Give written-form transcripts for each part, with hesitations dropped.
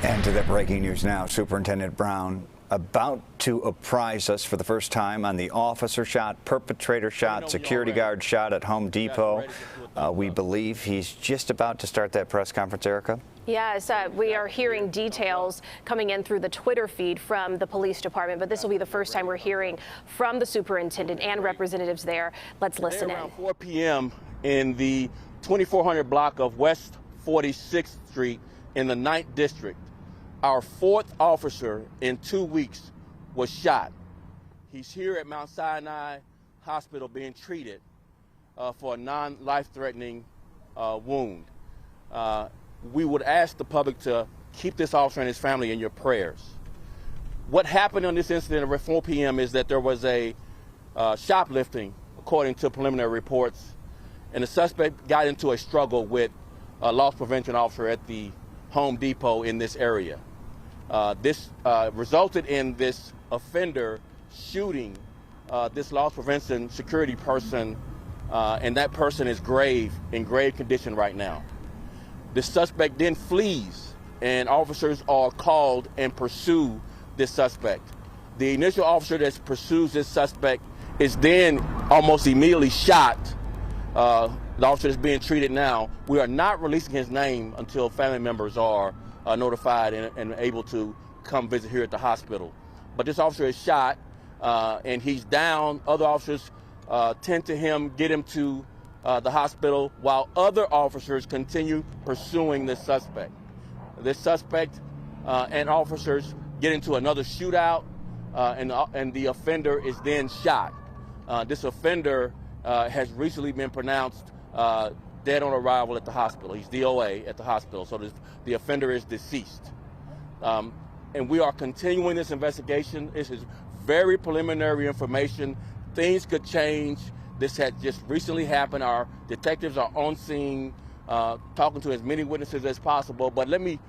And to that breaking news now, Superintendent Brown about to apprise us for the first time on the officer shot, perpetrator shot, security guard shot at Home Depot. We believe he's just about to start that press conference, Erica. Yes, we are hearing details coming in through the Twitter feed from the police department, but this will be the first time we're hearing from the superintendent and representatives there. Let's listen in. Around 4 p.m. in the 2400 block of West 46th Street in the 9th District, our 4th officer in 2 weeks was shot. He's here at Mount Sinai Hospital being treated for a non-life-threatening wound. We would ask the public to keep this officer and his family in your prayers. What happened on this incident at 4 p.m. is that there was a shoplifting, according to preliminary reports, and the suspect got into a struggle with a loss prevention officer at the Home Depot in this area. This resulted in this offender shooting this loss prevention security person, and that person is in grave condition right now. The suspect then flees, and officers are called and pursue this suspect. The initial officer that pursues this suspect is then almost immediately shot. The officer is being treated now. We are not releasing his name until family members are notified and able to come visit here at the hospital. But this officer is shot, and he's down. Other officers tend to him, get him to the hospital, while other officers continue pursuing this suspect. This suspect and officers get into another shootout, and the offender is then shot. This offender has recently been pronounced dead on arrival at the hospital. He's DOA at the hospital, so the offender is deceased. And we are continuing this investigation. This is very preliminary information. Things could change. This had just recently happened. Our detectives are on scene, talking to as many witnesses as possible. But let me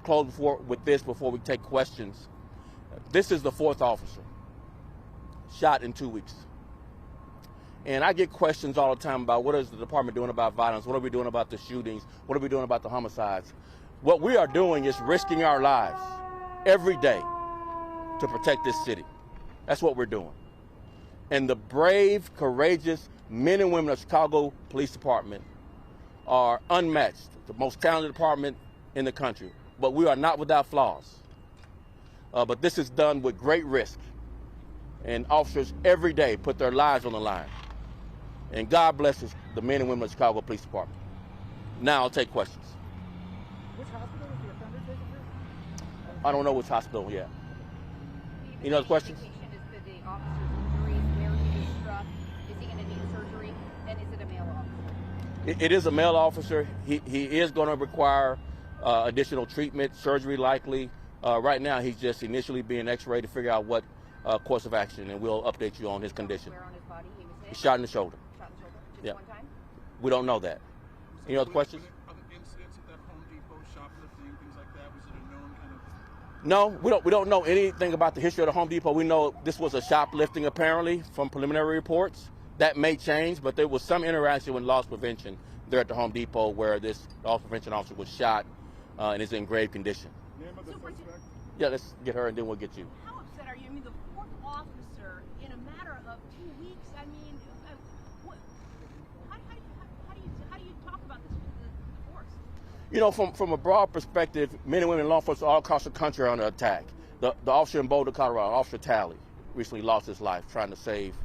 close with this before we take questions. This is the 4th officer shot in 2 weeks. And I get questions all the time about what is the department doing about violence? What are we doing about the shootings? What are we doing about the homicides? What we are doing is risking our lives every day to protect this city. That's what we're doing. And the brave, courageous men and women of Chicago Police Department are unmatched, the most talented department in the country. But we are not without flaws. But this is done with great risk. And officers every day put their lives on the line. And God blesses the men and women of Chicago Police Department. Now I'll take questions. Which hospital was the offender taken to? I don't know which hospital yet. Any other questions? It is a male officer. He is going to require additional treatment, surgery likely. Right now, he's just initially being x-rayed to figure out what course of action, and we'll update you on his condition. Where on his body? He was hit? He's shot in the shoulder. Shot in the shoulder? Just Yeah. one time? We don't know that. Any other questions? Other incidents at that Home Depot, shoplifting, things like that? Was it a known kind of? No, we don't know anything about the history of the Home Depot. We know this was a shoplifting apparently from preliminary reports. That may change, but there was some interaction with loss prevention there at the Home Depot where this loss prevention officer was shot and is in grave condition. Name of the suspect? Yeah, let's get her and then we'll get you. How upset are you? I mean, the 4th officer in a matter of 2 weeks. I mean, how do you talk about this with the force? You know, from a broad perspective, men and women in law enforcement all across the country are under attack. The officer in Boulder, Colorado, Officer Talley, recently lost his life trying to save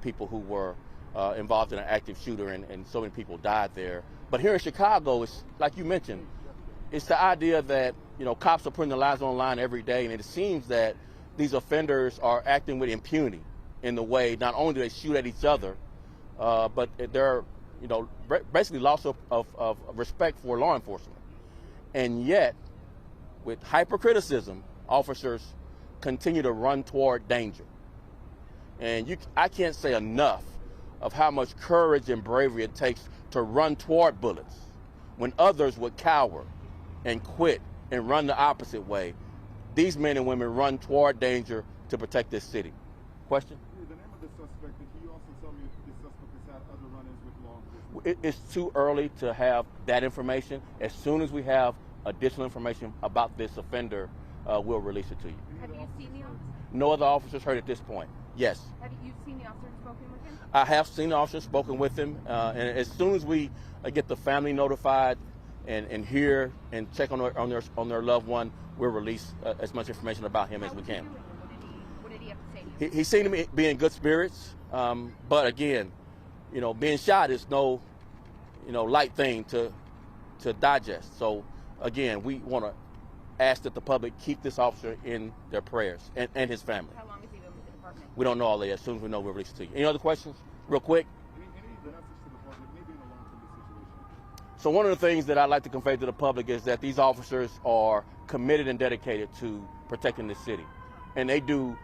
people who were involved in an active shooter, and so many people died there. But here in Chicago, it's like you mentioned, it's the idea that, you know, cops are putting their lives on the line every day, and it seems that these offenders are acting with impunity in the way not only do they shoot at each other, but they're, you know, basically loss of respect for law enforcement. And yet, with hypercriticism, officers continue to run toward danger. And I can't say enough of how much courage and bravery it takes to run toward bullets when others would cower and quit and run the opposite way. These men and women run toward danger to protect this city. Question? The name of the suspect, did he also tell you if the suspect has had other run-ins with law enforcement? It's too early to have that information. As soon as we have additional information about this offender, we'll release it to you. Have you seen the officer? No other officers heard at this point. Yes. Have you seen the officer and spoken with him? I have seen the officer, spoken with him, and as soon as we get the family notified and hear and check on their loved one, we'll release as much information about him as we can. What did he have to say to you? He seemed to be in good spirits, but again, being shot is no, light thing to digest. So again, we want to ask that the public keep this officer in their prayers and his family. How long has he been with the department? We don't know all that. As soon as we know, we'll release it to you. Any other questions? Real quick. Any message to the public, maybe in a long-term situation? So one of the things that I'd like to convey to the public is that these officers are committed and dedicated to protecting the city. And they do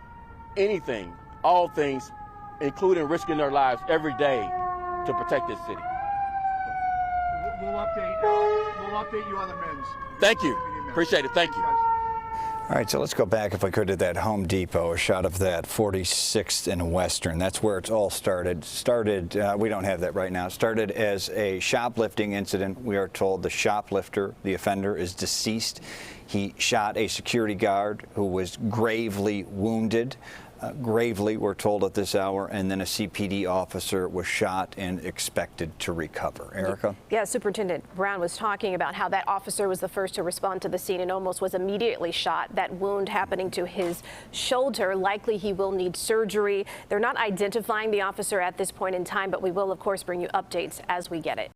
anything, all things, including risking their lives every day to protect this city. We'll update you on the men's. Thank you. Appreciate it. Thank you. All right, so let's go back, if I could, to that Home Depot, a shot of that 46th and Western. That's where it's all started. We don't have that right now. Started as a shoplifting incident. We are told the shoplifter, the offender, is deceased. He shot a security guard who was gravely wounded. Gravely, we're told at this hour, and then a CPD officer was shot and expected to recover. Erica? Yeah, Superintendent Brown was talking about how that officer was the first to respond to the scene and almost was immediately shot. That wound happening to his shoulder. Likely he will need surgery. They're not identifying the officer at this point in time, but we will, of course, bring you updates as we get it.